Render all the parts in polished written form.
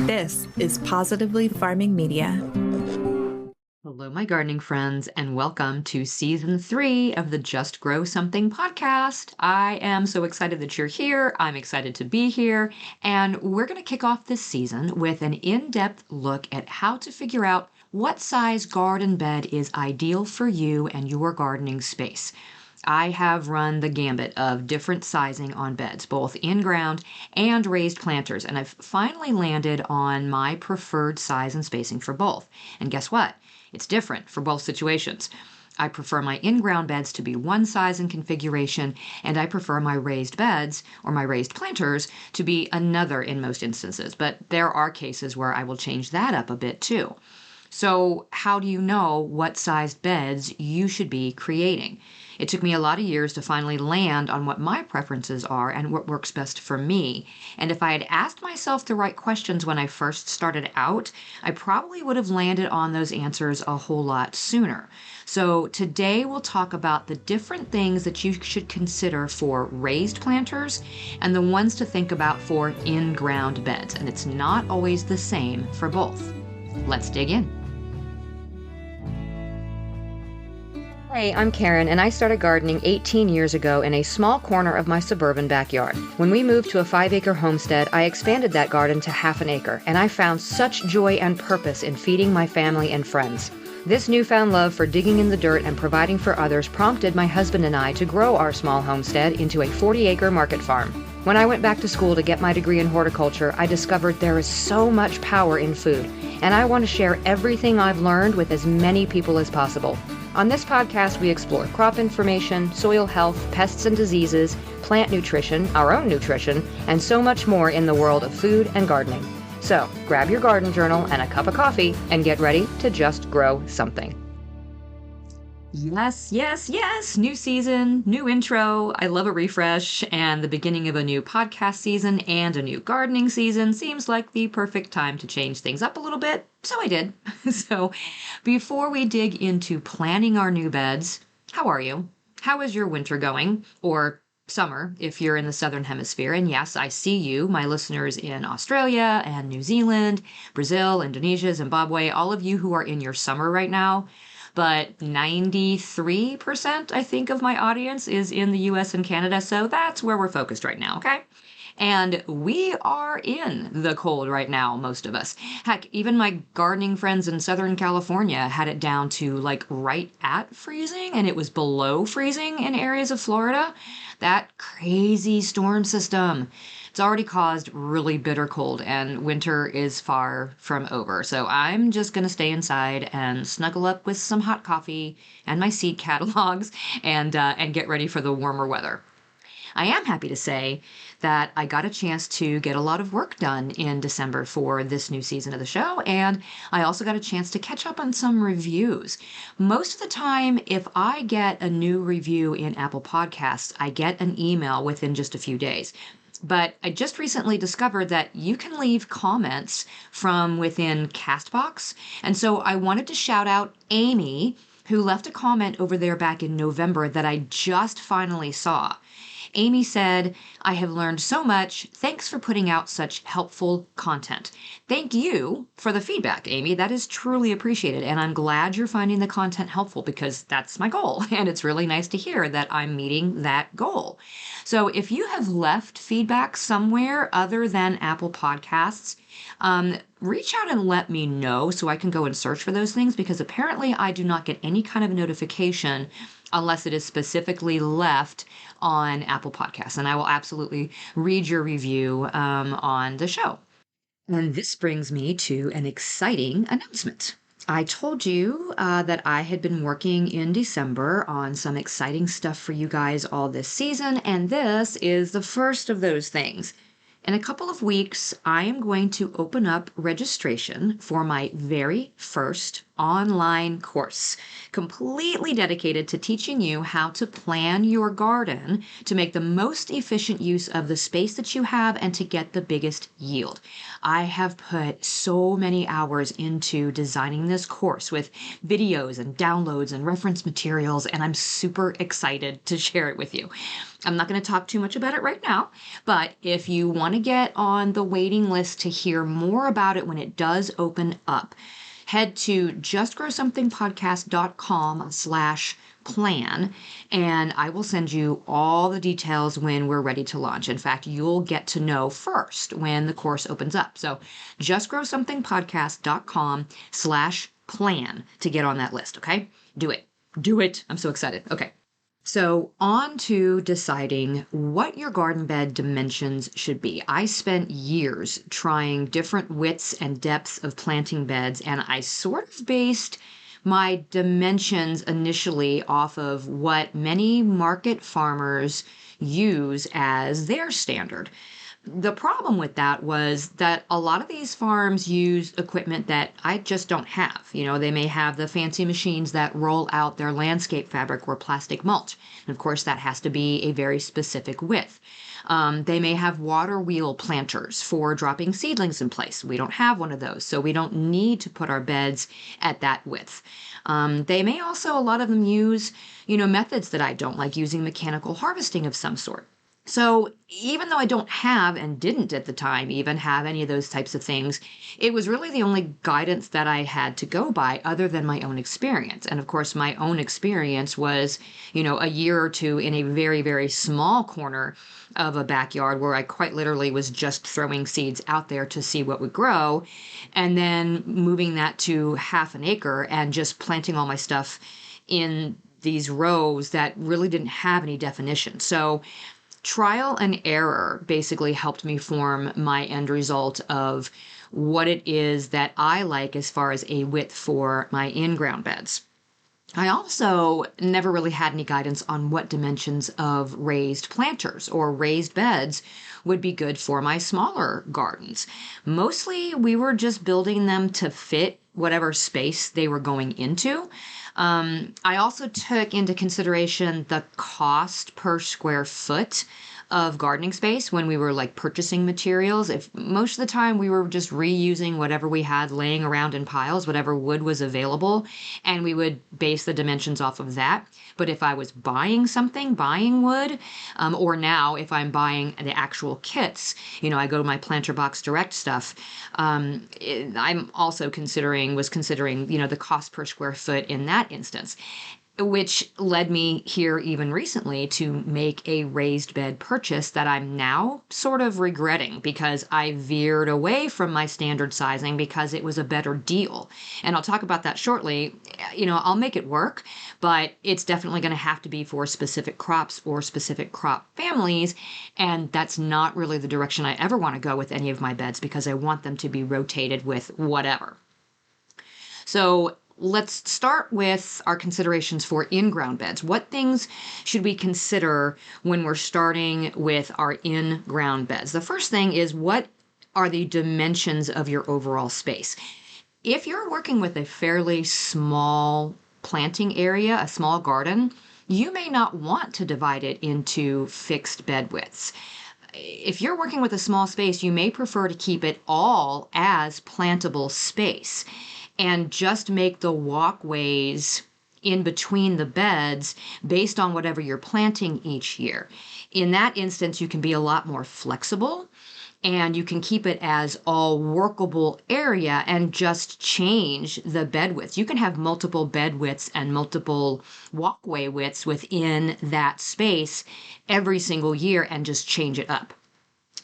This is Positively Farming Media. Hello, my gardening friends, and welcome to Season 3 of the Just Grow Something podcast. I am so excited that you're here. I'm excited to be here, and we're going to kick off this season with an in-depth look at how to figure out what size garden bed is ideal for you and your gardening space. I have run the gambit of different sizing on beds, both in-ground and raised planters, and I've finally landed on my preferred size and spacing for both. And guess what? It's different for both situations. I prefer my in-ground beds to be one size and configuration, and I prefer my raised beds or my raised planters to be another in most instances. But there are cases where I will change that up a bit too. So how do you know what sized beds you should be creating? It took me a lot of years to finally land on what my preferences are and what works best for me. And if I had asked myself the right questions when I first started out, I probably would have landed on those answers a whole lot sooner. So today we'll talk about the different things that you should consider for raised planters and the ones to think about for in-ground beds. And it's not always the same for both. Let's dig in. Hey, I'm Karen, and I started gardening 18 years ago in a small corner of my suburban backyard. When we moved to a 5-acre homestead, I expanded that garden to half an acre, and I found such joy and purpose in feeding my family and friends. This newfound love for digging in the dirt and providing for others prompted my husband and I to grow our small homestead into a 40-acre market farm. When I went back to school to get my degree in horticulture, I discovered there is so much power in food, and I want to share everything I've learned with as many people as possible. On this podcast, we explore crop information, soil health, pests and diseases, plant nutrition, our own nutrition, and so much more in the world of food and gardening. So grab your garden journal and a cup of coffee and get ready to just grow something. Yes. New season, new intro. I love a refresh, and the beginning of a new podcast season and a new gardening season seems like the perfect time to change things up a little bit. So I did. So before we dig into planning our new beds, how are you? How is your winter going? Or summer, if you're in the Southern Hemisphere. And yes, I see you, my listeners in Australia and New Zealand, Brazil, Indonesia, Zimbabwe, all of you who are in your summer right now. But 93%, I think, of my audience is in the US and Canada, so that's where we're focused right now, okay? And we are in the cold right now, most of us. Heck, even my gardening friends in Southern California had it down to like right at freezing, and it was below freezing in areas of Florida. That crazy storm system. It's already caused really bitter cold, and winter is far from over. So I'm just going to stay inside and snuggle up with some hot coffee and my seed catalogs and get ready for the warmer weather. I am happy to say that I got a chance to get a lot of work done in December for this new season of the show, and I also got a chance to catch up on some reviews. Most of the time, if I get a new review in Apple Podcasts, I get an email within just a few days. But I just recently discovered that you can leave comments from within Castbox, and so I wanted to shout out Amy, who left a comment over there back in November that I just finally saw. Amy said, "I have learned so much. Thanks for putting out such helpful content." Thank you for the feedback, Amy. That is truly appreciated. And I'm glad you're finding the content helpful because that's my goal. And it's really nice to hear that I'm meeting that goal. So if you have left feedback somewhere other than Apple Podcasts, reach out and let me know so I can go and search for those things, because apparently I do not get any kind of notification unless it is specifically left on Apple Podcasts. And I will absolutely read your review on the show. And this brings me to an exciting announcement. I told you that I had been working in December on some exciting stuff for you guys all this season, and this is the first of those things. In a couple of weeks, I am going to open up registration for my very first online course completely dedicated to teaching you how to plan your garden to make the most efficient use of the space that you have and to get the biggest yield. I have put so many hours into designing this course with videos and downloads and reference materials, and I'm super excited to share it with you. I'm not going to talk too much about it right now, but if you want to get on the waiting list to hear more about it when it does open up, head to justgrowsomethingpodcast.com/plan, and I will send you all the details when we're ready to launch. In fact, you'll get to know first when the course opens up. So justgrowsomethingpodcast.com/plan to get on that list. Okay. Do it. Do it. I'm so excited. Okay. So on to deciding what your garden bed dimensions should be. I spent years trying different widths and depths of planting beds, and I sort of based my dimensions initially off of what many market farmers use as their standard. The problem with that was that a lot of these farms use equipment that I just don't have. They may have the fancy machines that roll out their landscape fabric or plastic mulch. And of course, that has to be a very specific width. They may have water wheel planters for dropping seedlings in place. We don't have one of those, so we don't need to put our beds at that width. They may also, a lot of them use, methods that I don't like, using mechanical harvesting of some sort. So even though I don't have, and didn't at the time even have, any of those types of things, it was really the only guidance that I had to go by other than my own experience. And of course, my own experience was, a year or two in a very, very small corner of a backyard where I quite literally was just throwing seeds out there to see what would grow, and then moving that to half an acre and just planting all my stuff in these rows that really didn't have any definition. So trial and error basically helped me form my end result of what it is that I like as far as a width for my in-ground beds. I also never really had any guidance on what dimensions of raised planters or raised beds would be good for my smaller gardens. Mostly we were just building them to fit whatever space they were going into. I also took into consideration the cost per square foot of gardening space when we were purchasing materials. If most of the time we were just reusing whatever we had laying around in piles, whatever wood was available, and we would base the dimensions off of that. But if I was buying wood, or now if I'm buying the actual kits, I go to my Planter Box Direct stuff. I'm also considering the cost per square foot in that instance, which led me here even recently to make a raised bed purchase that I'm now sort of regretting because I veered away from my standard sizing because it was a better deal. And I'll talk about that shortly. I'll make it work, but it's definitely going to have to be for specific crops or specific crop families. And that's not really the direction I ever want to go with any of my beds because I want them to be rotated with whatever. So let's start with our considerations for in-ground beds. What things should we consider when we're starting with our in-ground beds? The first thing is, what are the dimensions of your overall space? If you're working with a fairly small planting area, a small garden, you may not want to divide it into fixed bed widths. If you're working with a small space, you may prefer to keep it all as plantable space and just make the walkways in between the beds based on whatever you're planting each year. In that instance, you can be a lot more flexible and you can keep it as all workable area and just change the bed widths. You can have multiple bed widths and multiple walkway widths within that space every single year and just change it up.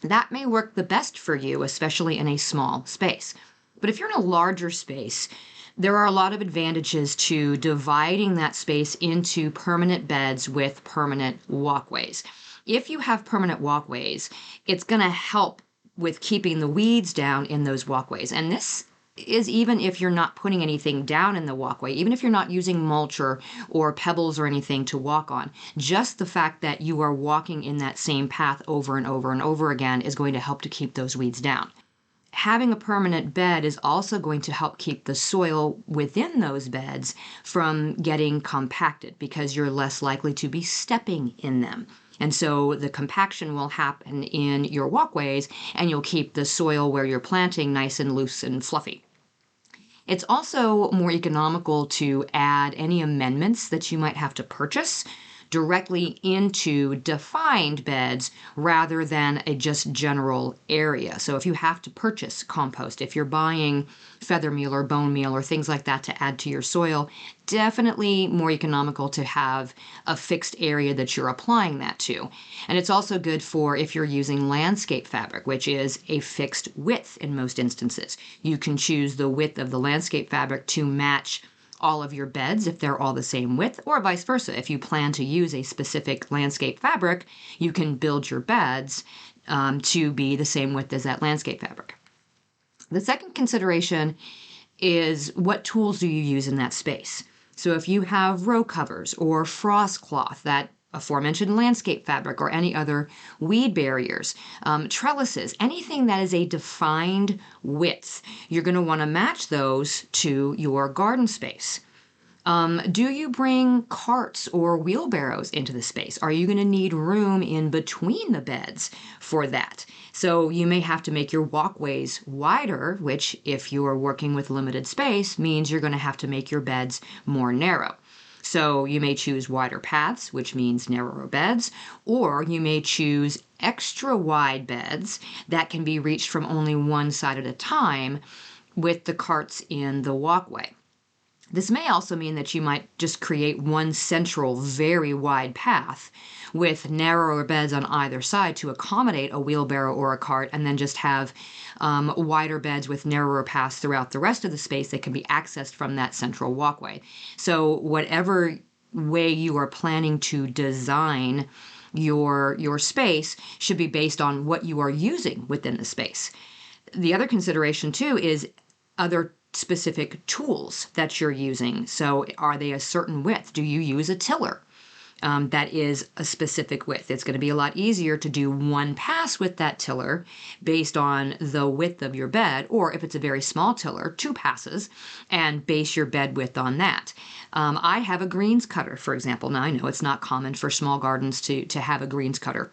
That may work the best for you, especially in a small space. But if you're in a larger space, there are a lot of advantages to dividing that space into permanent beds with permanent walkways. If you have permanent walkways, it's going to help with keeping the weeds down in those walkways. And this is even if you're not putting anything down in the walkway, even if you're not using mulch or pebbles or anything to walk on. Just the fact that you are walking in that same path over and over and over again is going to help to keep those weeds down. having a permanent bed is also going to help keep the soil within those beds from getting compacted because you're less likely to be stepping in them. And so the compaction will happen in your walkways, and you'll keep the soil where you're planting nice and loose and fluffy. It's also more economical to add any amendments that you might have to purchase directly into defined beds rather than a just general area. So if you have to purchase compost, if you're buying feather meal or bone meal or things like that to add to your soil, definitely more economical to have a fixed area that you're applying that to. And it's also good for if you're using landscape fabric, which is a fixed width in most instances. You can choose the width of the landscape fabric to match all of your beds if they're all the same width, or vice versa. If you plan to use a specific landscape fabric, you can build your beds to be the same width as that landscape fabric. The second consideration is what tools do you use in that space? So if you have row covers or frost cloth, that aforementioned landscape fabric or any other weed barriers, trellises, anything that is a defined width, you're going to want to match those to your garden space. Do you bring carts or wheelbarrows into the space? Are you going to need room in between the beds for that? So you may have to make your walkways wider, which if you're working with limited space means you're going to have to make your beds more narrow. So you may choose wider paths, which means narrower beds, or you may choose extra wide beds that can be reached from only one side at a time with the carts in the walkway. This may also mean that you might just create one central, very wide path with narrower beds on either side to accommodate a wheelbarrow or a cart, and then just have wider beds with narrower paths throughout the rest of the space that can be accessed from that central walkway. So whatever way you are planning to design your space should be based on what you are using within the space. The other consideration, too, is other specific tools that you're using. So are they a certain width? Do you use a tiller that is a specific width? It's going to be a lot easier to do one pass with that tiller based on the width of your bed, or if it's a very small tiller, 2 passes and base your bed width on that. I have a greens cutter, for example. Now I know it's not common for small gardens to have a greens cutter,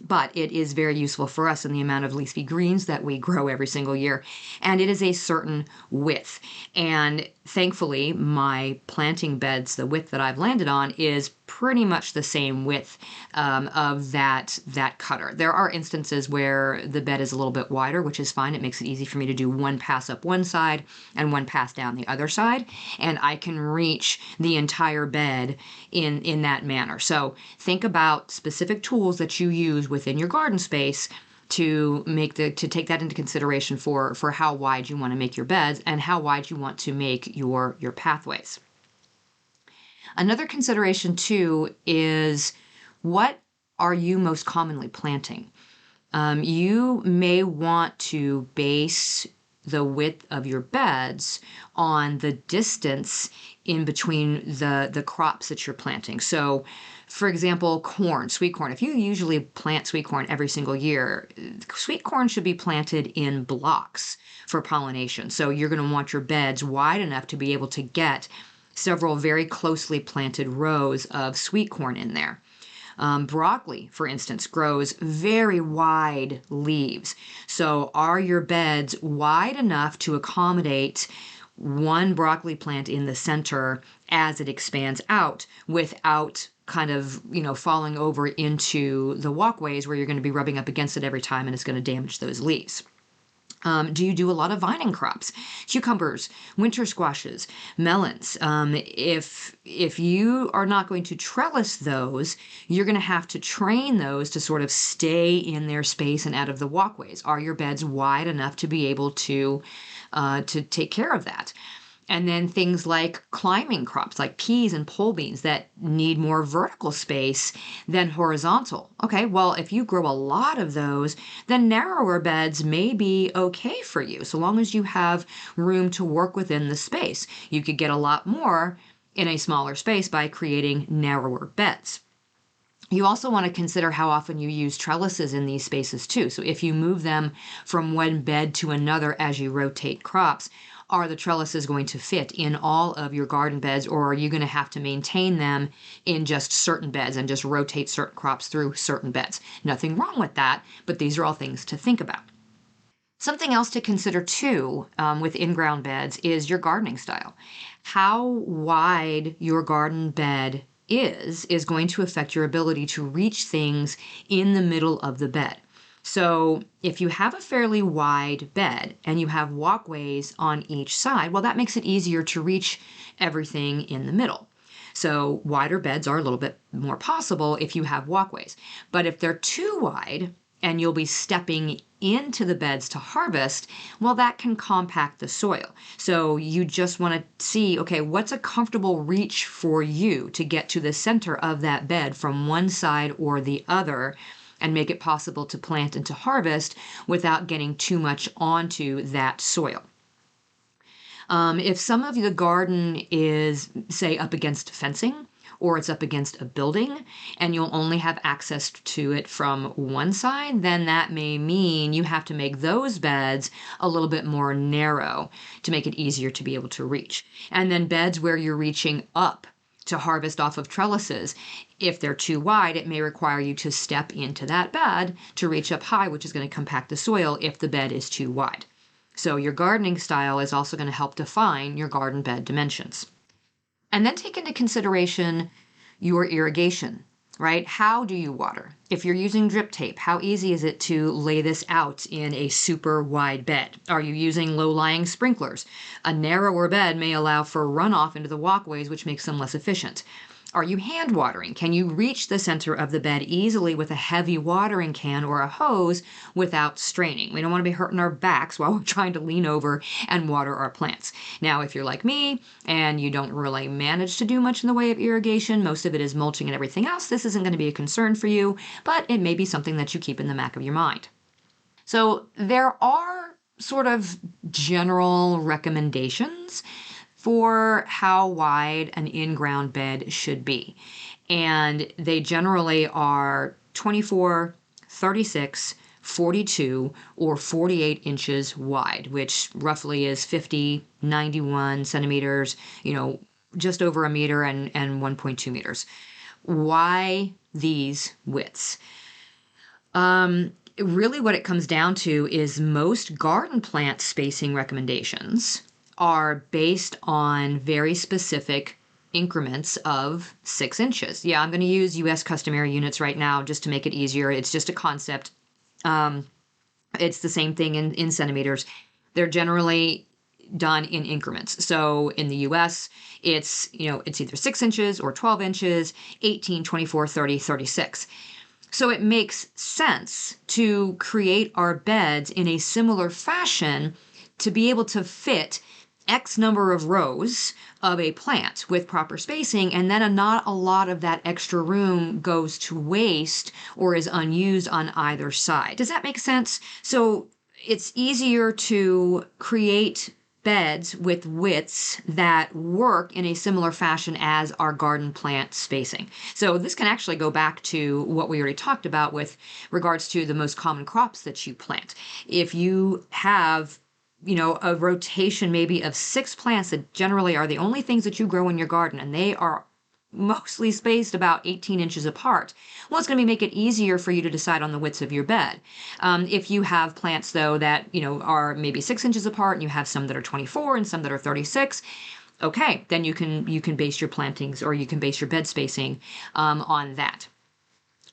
but it is very useful for us in the amount of leafy greens that we grow every single year. And it is a certain width. And thankfully, my planting beds, the width that I've landed on, is pretty much the same width of that cutter. There are instances where the bed is a little bit wider, which is fine. It makes it easy for me to do one pass up one side and one pass down the other side, and I can reach the entire bed in that manner. So think about specific tools that you use within your garden space to take that into consideration for how wide you want to make your beds and how wide you want to make your pathways. Another consideration, too, is what are you most commonly planting? You may want to base the width of your beds on the distance in between the crops that you're planting. So, for example, corn, sweet corn. If you usually plant sweet corn every single year, sweet corn should be planted in blocks for pollination. So you're going to want your beds wide enough to be able to get several very closely planted rows of sweet corn in there. Broccoli, for instance, grows very wide leaves. So are your beds wide enough to accommodate one broccoli plant in the center as it expands out without kind of, falling over into the walkways where you're going to be rubbing up against it every time and it's going to damage those leaves? Do you do a lot of vining crops? Cucumbers, winter squashes, melons. If you are not going to trellis those, you're going to have to train those to sort of stay in their space and out of the walkways. Are your beds wide enough to be able to take care of that? And then things like climbing crops, like peas and pole beans that need more vertical space than horizontal. Okay, well, if you grow a lot of those, then narrower beds may be okay for you, so long as you have room to work within the space. You could get a lot more in a smaller space by creating narrower beds. You also want to consider how often you use trellises in these spaces too. So if you move them from one bed to another as you rotate crops, are the trellises going to fit in all of your garden beds, or are you going to have to maintain them in just certain beds and just rotate certain crops through certain beds? Nothing wrong with that, but these are all things to think about. Something else to consider too with in-ground beds is your gardening style. How wide your garden bed is going to affect your ability to reach things in the middle of the bed. So if you have a fairly wide bed and you have walkways on each side, well, that makes it easier to reach everything in the middle. So wider beds are a little bit more possible if you have walkways. But if they're too wide and you'll be stepping into the beds to harvest, well, that can compact the soil. So you just want to see, okay, what's a comfortable reach for you to get to the center of that bed from one side or the other, and make it possible to plant and to harvest without getting too much onto that soil. If some of the garden is, say, up against fencing, or it's up against a building and you'll only have access to it from one side, then that may mean you have to make those beds a little bit more narrow to make it easier to be able to reach. And then beds where you're reaching up to harvest off of trellises, if they're too wide, it may require you to step into that bed to reach up high, which is going to compact the soil if the bed is too wide. So your gardening style is also going to help define your garden bed dimensions. And then take into consideration your irrigation, right? How do you water? If you're using drip tape, how easy is it to lay this out in a super wide bed? Are you using low-lying sprinklers? A narrower bed may allow for runoff into the walkways, which makes them less efficient. Are you hand watering? Can you reach the center of the bed easily with a heavy watering can or a hose without straining? We don't want to be hurting our backs while we're trying to lean over and water our plants. Now, if you're like me and you don't really manage to do much in the way of irrigation, most of it is mulching and everything else, this isn't going to be a concern for you, but it may be something that you keep in the back of your mind. So there are sort of general recommendations for how wide an in-ground bed should be. And they generally are 24, 36, 42, or 48 inches wide, which roughly is 50, 91 centimeters, just over a meter and 1.2 meters. Why these widths? Really what it comes down to is most garden plant spacing recommendations are based on very specific increments of 6 inches. Yeah, I'm going to use US customary units right now just to make it easier. It's just a concept. It's the same thing in centimeters. They're generally done in increments. So in the US, it's either 6 inches or 12 inches, 18, 24, 30, 36. So it makes sense to create our beds in a similar fashion to be able to fit X number of rows of a plant with proper spacing, and then not a lot of that extra room goes to waste or is unused on either side. Does that make sense? So it's easier to create beds with widths that work in a similar fashion as our garden plant spacing. So this can actually go back to what we already talked about with regards to the most common crops that you plant. If you have a rotation maybe of 6 plants that generally are the only things that you grow in your garden, and they are mostly spaced about 18 inches apart. Well, it's going to make it easier for you to decide on the widths of your bed. If you have plants, though, that are maybe 6 inches apart, and you have some that are 24 and some that are 36, okay, then you can base your plantings, or you can base your bed spacing on that.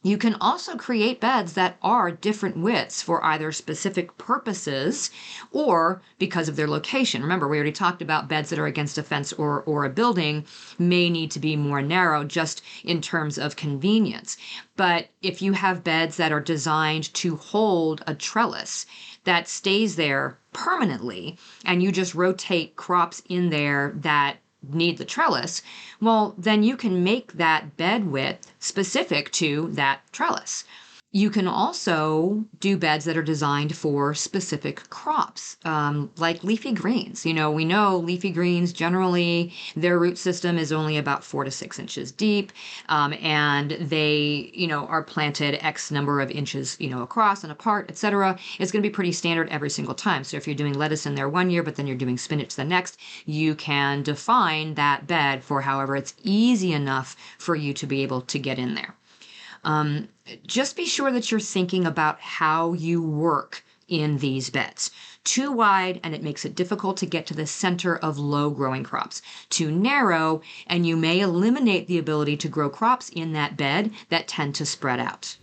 You can also create beds that are different widths for either specific purposes or because of their location. Remember, we already talked about beds that are against a fence or a building may need to be more narrow just in terms of convenience. But if you have beds that are designed to hold a trellis that stays there permanently, and you just rotate crops in there that need the trellis, well, then you can make that bed width specific to that trellis. You can also do beds that are designed for specific crops, like leafy greens. We know leafy greens generally, their root system is only about 4 to 6 inches deep, and they, are planted X number of inches, across and apart, etc. It's going to be pretty standard every single time. So if you're doing lettuce in there one year, but then you're doing spinach the next, you can define that bed for however it's easy enough for you to be able to get in there. Just be sure that you're thinking about how you work in these beds. Too wide, and it makes it difficult to get to the center of low-growing crops. Too narrow, and you may eliminate the ability to grow crops in that bed that tend to spread out.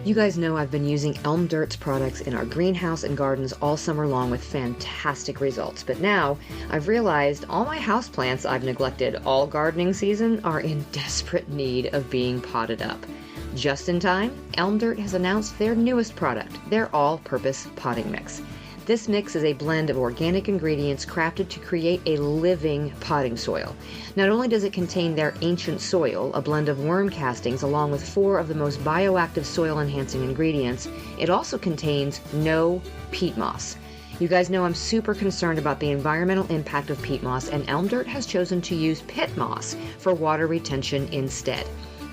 You guys know I've been using Elm Dirt's products in our greenhouse and gardens all summer long with fantastic results. But now I've realized all my houseplants I've neglected all gardening season are in desperate need of being potted up. Just in time, Elm Dirt has announced their newest product, their all-purpose potting mix. This mix is a blend of organic ingredients crafted to create a living potting soil. Not only does it contain their ancient soil, a blend of worm castings along with 4 of the most bioactive soil-enhancing ingredients, it also contains no peat moss. You guys know I'm super concerned about the environmental impact of peat moss, and Elm Dirt has chosen to use pit moss for water retention instead.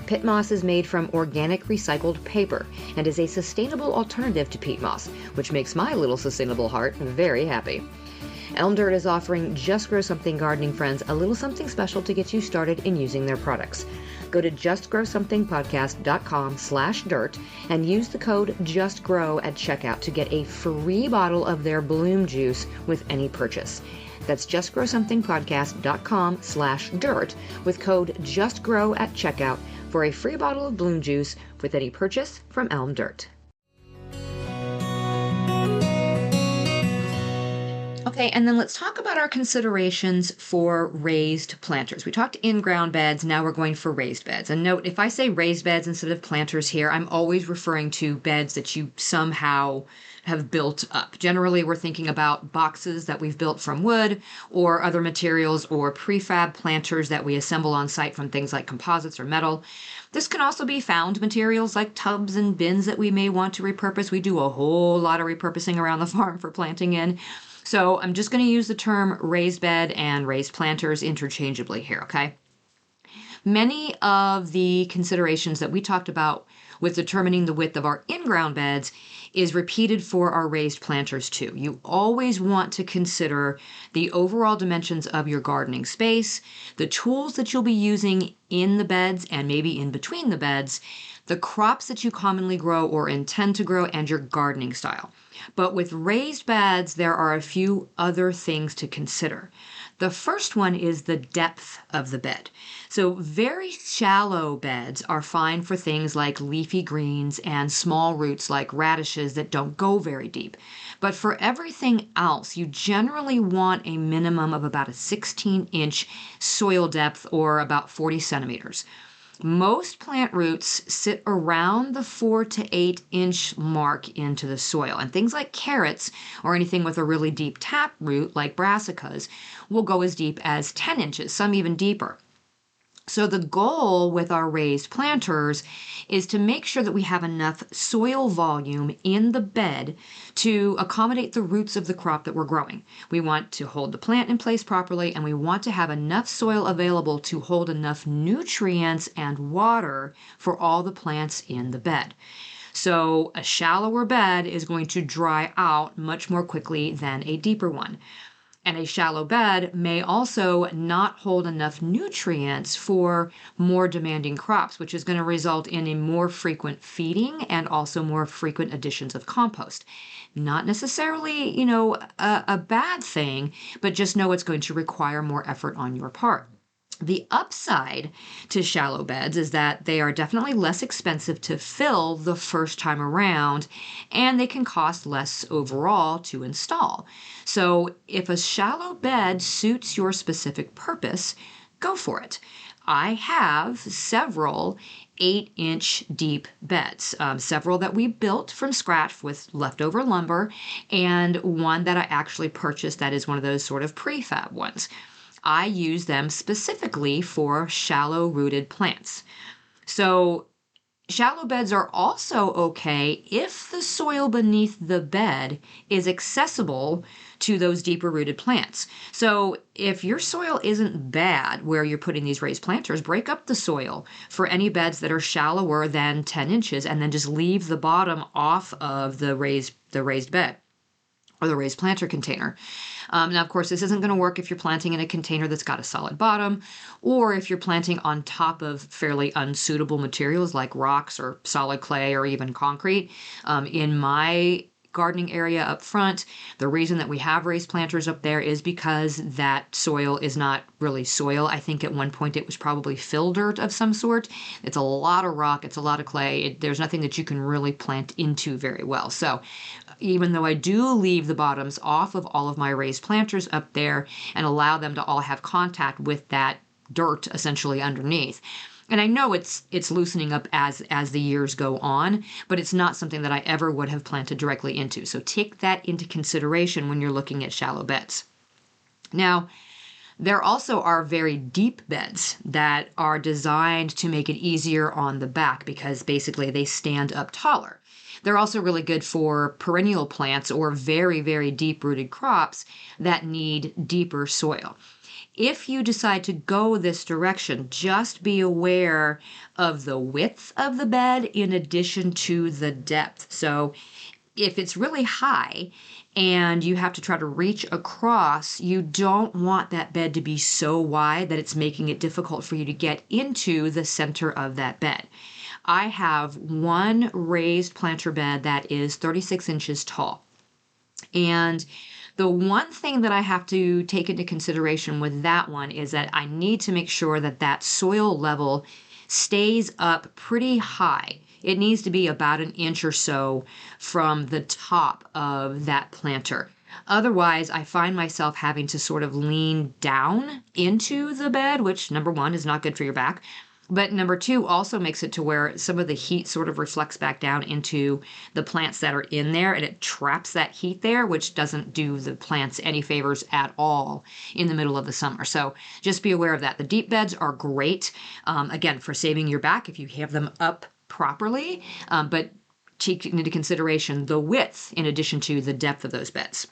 Pit moss is made from organic recycled paper and is a sustainable alternative to peat moss, which makes my little sustainable heart very happy. Elm Dirt is offering Just Grow Something gardening friends a little something special to get you started in using their products. Go to justgrowsomethingpodcast.com/dirt and use the code JUSTGROW at checkout to get a free bottle of their bloom juice with any purchase. That's justgrowsomethingpodcast.com/dirt with code JUSTGROW at checkout for a free bottle of bloom juice with any purchase from Elm Dirt. Okay, and then let's talk about our considerations for raised planters. We talked in-ground beds, now we're going for raised beds. And note, if I say raised beds instead of planters here, I'm always referring to beds that you somehow have built up. Generally, we're thinking about boxes that we've built from wood or other materials, or prefab planters that we assemble on site from things like composites or metal. This can also be found materials like tubs and bins that we may want to repurpose. We do a whole lot of repurposing around the farm for planting in. So I'm just going to use the term raised bed and raised planters interchangeably here, okay? Many of the considerations that we talked about with determining the width of our in-ground beds is repeated for our raised planters too. You always want to consider the overall dimensions of your gardening space, the tools that you'll be using in the beds and maybe in between the beds, the crops that you commonly grow or intend to grow, and your gardening style. But with raised beds, there are a few other things to consider. The first one is the depth of the bed. So very shallow beds are fine for things like leafy greens and small roots like radishes that don't go very deep. But for everything else, you generally want a minimum of about a 16-inch soil depth, or about 40 centimeters. Most plant roots sit around the 4 to 8 inch mark into the soil, and things like carrots or anything with a really deep tap root like brassicas will go as deep as 10 inches, some even deeper. So the goal with our raised planters is to make sure that we have enough soil volume in the bed to accommodate the roots of the crop that we're growing. We want to hold the plant in place properly, and we want to have enough soil available to hold enough nutrients and water for all the plants in the bed. So a shallower bed is going to dry out much more quickly than a deeper one. And a shallow bed may also not hold enough nutrients for more demanding crops, which is going to result in a more frequent feeding and also more frequent additions of compost. Not necessarily, a bad thing, but just know it's going to require more effort on your part. The upside to shallow beds is that they are definitely less expensive to fill the first time around, and they can cost less overall to install. So if a shallow bed suits your specific purpose, go for it. I have several 8-inch deep beds, several that we built from scratch with leftover lumber, and one that I actually purchased that is one of those sort of prefab ones. I use them specifically for shallow rooted plants. So shallow beds are also okay if the soil beneath the bed is accessible to those deeper rooted plants. So if your soil isn't bad where you're putting these raised planters, break up the soil for any beds that are shallower than 10 inches and then just leave the bottom off of the raised bed or the raised planter container. Now, of course, this isn't going to work if you're planting in a container that's got a solid bottom, or if you're planting on top of fairly unsuitable materials like rocks or solid clay or even concrete. In my gardening area up front, the reason that we have raised planters up there is because that soil is not really soil. I think at one point it was probably fill dirt of some sort. It's a lot of rock, it's a lot of clay. There's nothing that you can really plant into very well. So even though I do leave the bottoms off of all of my raised planters up there and allow them to all have contact with that dirt essentially underneath, and I know it's loosening up as the years go on, but it's not something that I ever would have planted directly into. So take that into consideration when you're looking at shallow beds. Now, there also are very deep beds that are designed to make it easier on the back because basically they stand up taller. They're also really good for perennial plants or very, very deep-rooted crops that need deeper soil. If you decide to go this direction, just be aware of the width of the bed in addition to the depth. So if it's really high and you have to try to reach across, you don't want that bed to be so wide that it's making it difficult for you to get into the center of that bed. I have one raised planter bed that is 36 inches tall. And the one thing that I have to take into consideration with that one is that I need to make sure that that soil level stays up pretty high. It needs to be about an inch or so from the top of that planter. Otherwise, I find myself having to sort of lean down into the bed, which number one is not good for your back. But number two also makes it to where some of the heat sort of reflects back down into the plants that are in there and it traps that heat there, which doesn't do the plants any favors at all in the middle of the summer. So just be aware of that. The deep beds are great, again, for saving your back if you have them up properly, but take into consideration the width in addition to the depth of those beds.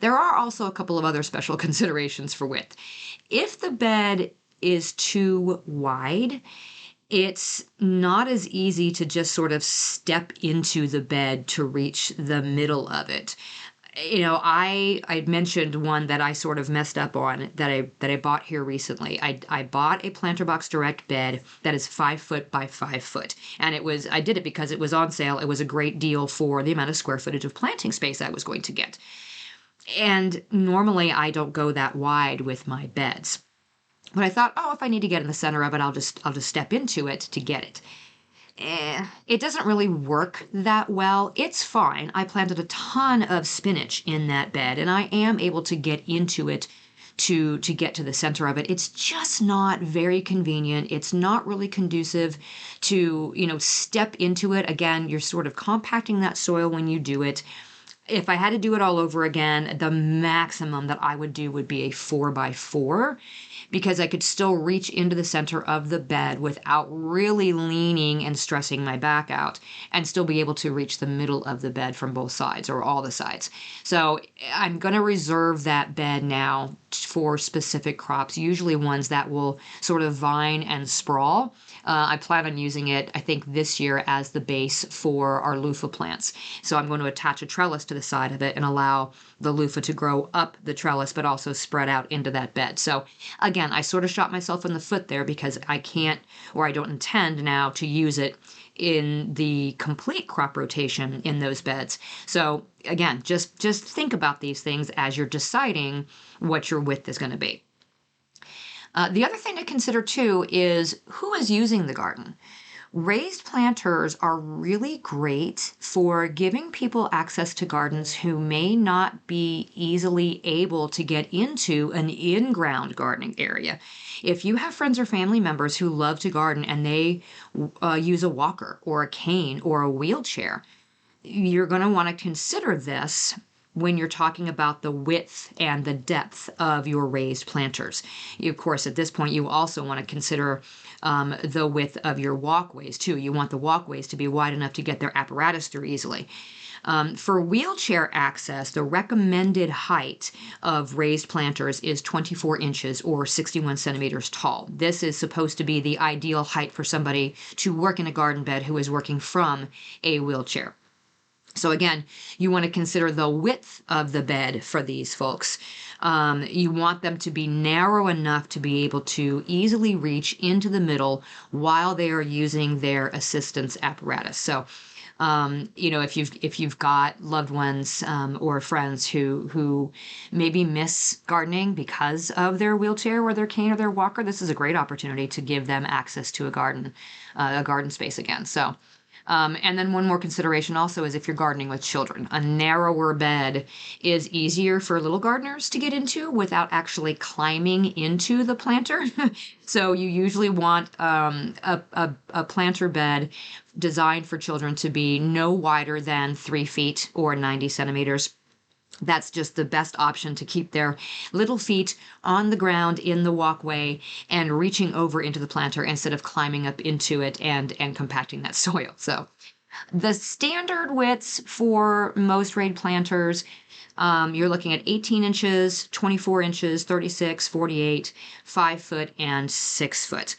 There are also a couple of other special considerations for width. If the bed is too wide, it's not as easy to just sort of step into the bed to reach the middle of it. You know, I mentioned one that I sort of messed up on that I bought here recently. I bought a Planter Box Direct bed that is 5 foot by 5 foot. And I did it because it was on sale. It was a great deal for the amount of square footage of planting space I was going to get. And normally I don't go that wide with my beds. But I thought, if I need to get in the center of it, I'll just step into it to get it. It doesn't really work that well. It's fine. I planted a ton of spinach in that bed, and I am able to get into it to get to the center of it. It's just not very convenient. It's not really conducive to, step into it. Again, you're sort of compacting that soil when you do it. If I had to do it all over again, the maximum that I would do would be a 4 by 4 because I could still reach into the center of the bed without really leaning and stressing my back out and still be able to reach the middle of the bed from both sides or all the sides. So I'm going to reserve that bed now for specific crops, usually ones that will sort of vine and sprawl. I plan on using it, I think, this year as the base for our loofah plants. So I'm going to attach a trellis to the side of it and allow the loofah to grow up the trellis, but also spread out into that bed. So again, I sort of shot myself in the foot there because I can't, or I don't intend now to use it in the complete crop rotation in those beds. So again, just think about these things as you're deciding what your width is going to be. The other thing to consider too is who is using the garden. Raised planters are really great for giving people access to gardens who may not be easily able to get into an in-ground gardening area. If you have friends or family members who love to garden and they use a walker or a cane or a wheelchair, you're going to want to consider this when you're talking about the width and the depth of your raised planters. Of course, at this point, you also want to consider the width of your walkways too. You want the walkways to be wide enough to get their apparatus through easily. For wheelchair access, the recommended height of raised planters is 24 inches or 61 centimeters tall. This is supposed to be the ideal height for somebody to work in a garden bed who is working from a wheelchair. So again, you want to consider the width of the bed for these folks. You want them to be narrow enough to be able to easily reach into the middle while they are using their assistance apparatus. So if you've got loved ones or friends who maybe miss gardening because of their wheelchair or their cane or their walker, this is a great opportunity to give them access to a garden space again. So. And then one more consideration also is if you're gardening with children. A narrower bed is easier for little gardeners to get into without actually climbing into the planter. So you usually want a planter bed designed for children to be no wider than 3 feet or 90 centimeters. That's just the best option to keep their little feet on the ground in the walkway and reaching over into the planter instead of climbing up into it and compacting that soil. So the standard widths for most raised planters, you're looking at 18 inches, 24 inches, 36, 48, 5 foot, and 6 foot.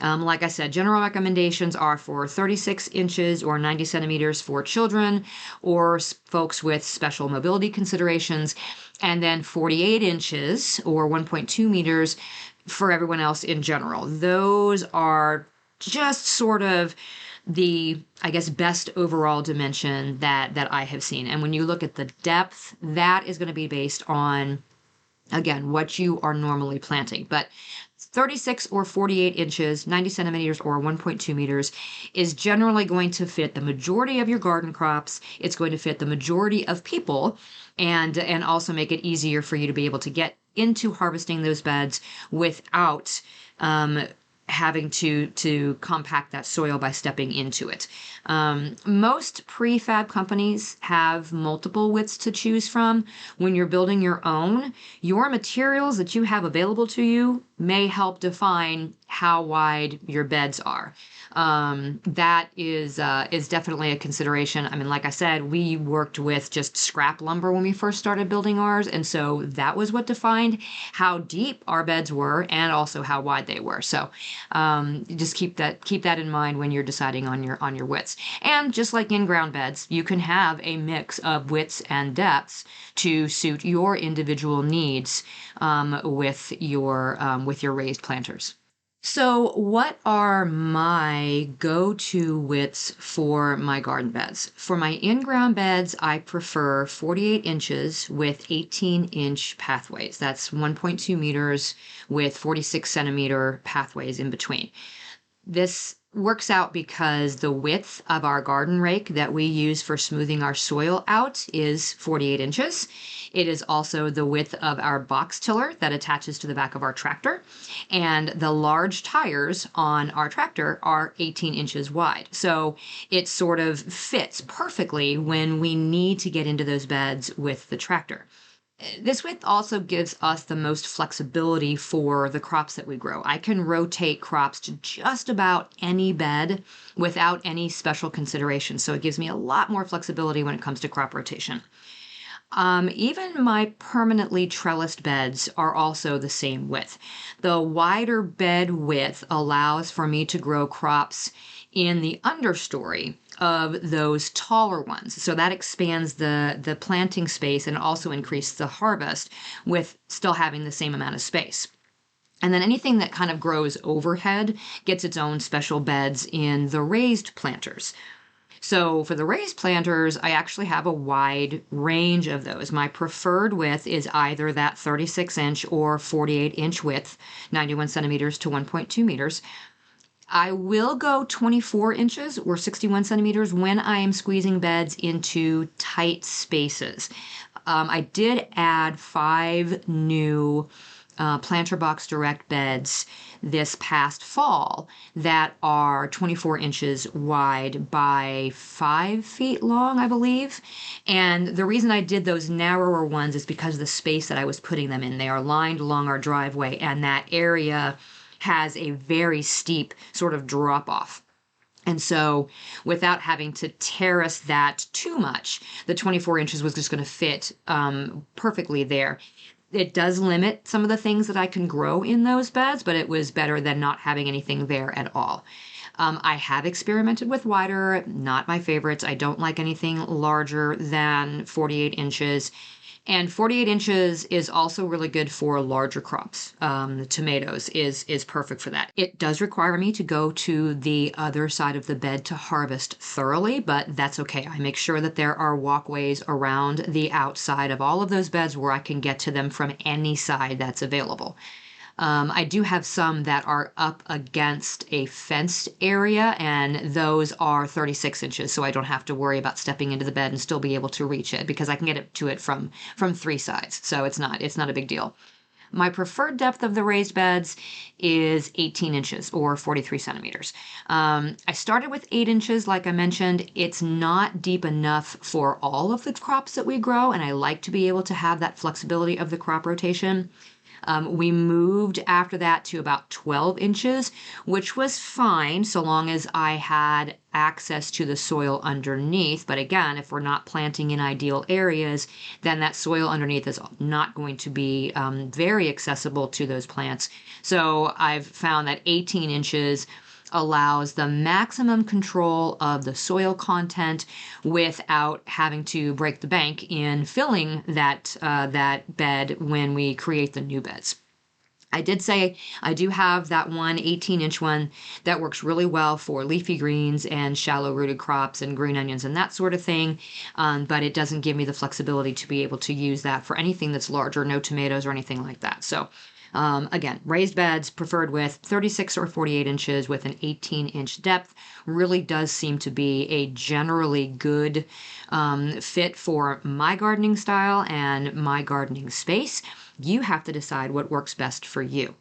Like I said, general recommendations are for 36 inches or 90 centimeters for children or folks with special mobility considerations, and then 48 inches or 1.2 meters for everyone else in general. Those are just sort of the, I guess, best overall dimension that I have seen. And when you look at the depth, that is going to be based on, again, what you are normally planting. But 36 or 48 inches, 90 centimeters or 1.2 meters is generally going to fit the majority of your garden crops. It's going to fit the majority of people and also make it easier for you to be able to get into harvesting those beds without having to compact that soil by stepping into it. Most prefab companies have multiple widths to choose from. When you're building your own, your materials that you have available to you may help define how wide your beds are. That is definitely a consideration. I mean, like I said, we worked with just scrap lumber when we first started building ours, and so that was what defined how deep our beds were and also how wide they were. So just keep that in mind when you're deciding on your widths. And just like in-ground beds, you can have a mix of widths and depths to suit your individual needs with your raised planters. So what are my go-to widths for my garden beds? For my in-ground beds, I prefer 48 inches with 18-inch pathways. That's 1.2 meters with 46 centimeter pathways in between. This works out because the width of our garden rake that we use for smoothing our soil out is 48 inches. It is also the width of our box tiller that attaches to the back of our tractor. And the large tires on our tractor are 18 inches wide. So it sort of fits perfectly when we need to get into those beds with the tractor. This width also gives us the most flexibility for the crops that we grow. I can rotate crops to just about any bed without any special consideration. So it gives me a lot more flexibility when it comes to crop rotation. Even my permanently trellised beds are also the same width. The wider bed width allows for me to grow crops in the understory of those taller ones. So that expands the planting space and also increases the harvest with still having the same amount of space. And then anything that kind of grows overhead gets its own special beds in the raised planters. So for the raised planters, I actually have a wide range of those. My preferred width is either that 36-inch or 48-inch width, 91 centimeters to 1.2 meters. I will go 24 inches or 61 centimeters when I am squeezing beds into tight spaces. I did add 5 new planter box direct beds this past fall that are 24 inches wide by 5 feet long, I believe. And the reason I did those narrower ones is because of the space that I was putting them in. They are lined along our driveway, and that area has a very steep sort of drop off. And so without having to terrace that too much, the 24 inches was just going to fit perfectly there. It does limit some of the things that I can grow in those beds, but it was better than not having anything there at all. I have experimented with wider, not my favorites. I don't like anything larger than 48 inches. And 48 inches is also really good for larger crops. Tomatoes is perfect for that. It does require me to go to the other side of the bed to harvest thoroughly, but that's okay. I make sure that there are walkways around the outside of all of those beds where I can get to them from any side that's available. I do have some that are up against a fenced area, and those are 36 inches, so I don't have to worry about stepping into the bed and still be able to reach it because I can get to it from 3 sides, so it's not a big deal. My preferred depth of the raised beds is 18 inches or 43 centimeters. I started with 8 inches, like I mentioned. It's not deep enough for all of the crops that we grow, and I like to be able to have that flexibility of the crop rotation. We moved after that to about 12 inches, which was fine so long as I had access to the soil underneath. But again, if we're not planting in ideal areas, then that soil underneath is not going to be very accessible to those plants. So I've found that 18 inches allows the maximum control of the soil content without having to break the bank in filling that bed when we create the new beds. I did say I do have that one 18-inch one that works really well for leafy greens and shallow-rooted crops and green onions and that sort of thing, but it doesn't give me the flexibility to be able to use that for anything that's larger, no tomatoes or anything like that. So again, raised beds preferred with 36 or 48 inches with an 18-inch depth really does seem to be a generally good fit for my gardening style and my gardening space. You have to decide what works best for you.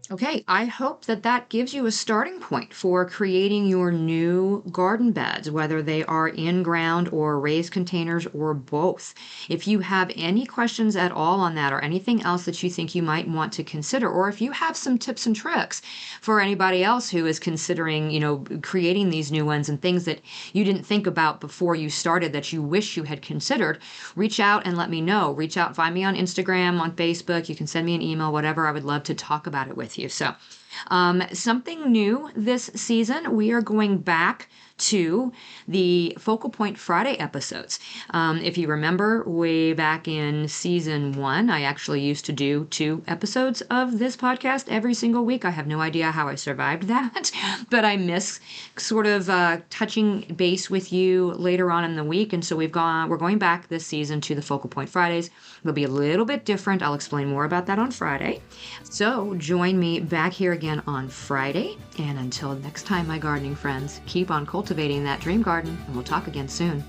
Okay, I hope that gives you a starting point for creating your new garden beds, whether they are in ground or raised containers or both. If you have any questions at all on that or anything else that you think you might want to consider, or if you have some tips and tricks for anybody else who is considering, creating these new ones and things that you didn't think about before you started that you wish you had considered, reach out and let me know. Reach out, find me on Instagram, on Facebook. You can send me an email, whatever. I would love to talk about it with you. So something new this season, we are going back to the Focal Point Friday episodes. If you remember way back in season 1, I actually used to do 2 episodes of this podcast every single week. I have no idea how I survived that, but I miss sort of touching base with you later on in the week. And so we're going back this season to the Focal Point Fridays. It'll be a little bit different. I'll explain more about that on Friday. So join me back here again on Friday. And until next time, my gardening friends, keep on cultivating that dream garden, and we'll talk again soon.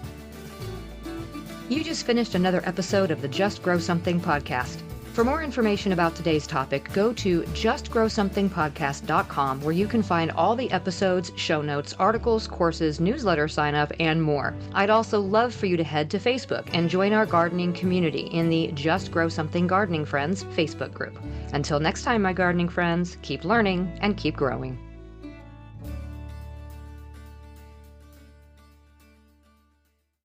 You just finished another episode of the Just Grow Something podcast. For more information about today's topic, go to justgrowsomethingpodcast.com, where you can find all the episodes, show notes, articles, courses, newsletter sign up, and more. I'd also love for you to head to Facebook and join our gardening community in the Just Grow Something Gardening Friends Facebook group. Until next time, my gardening friends, keep learning and keep growing.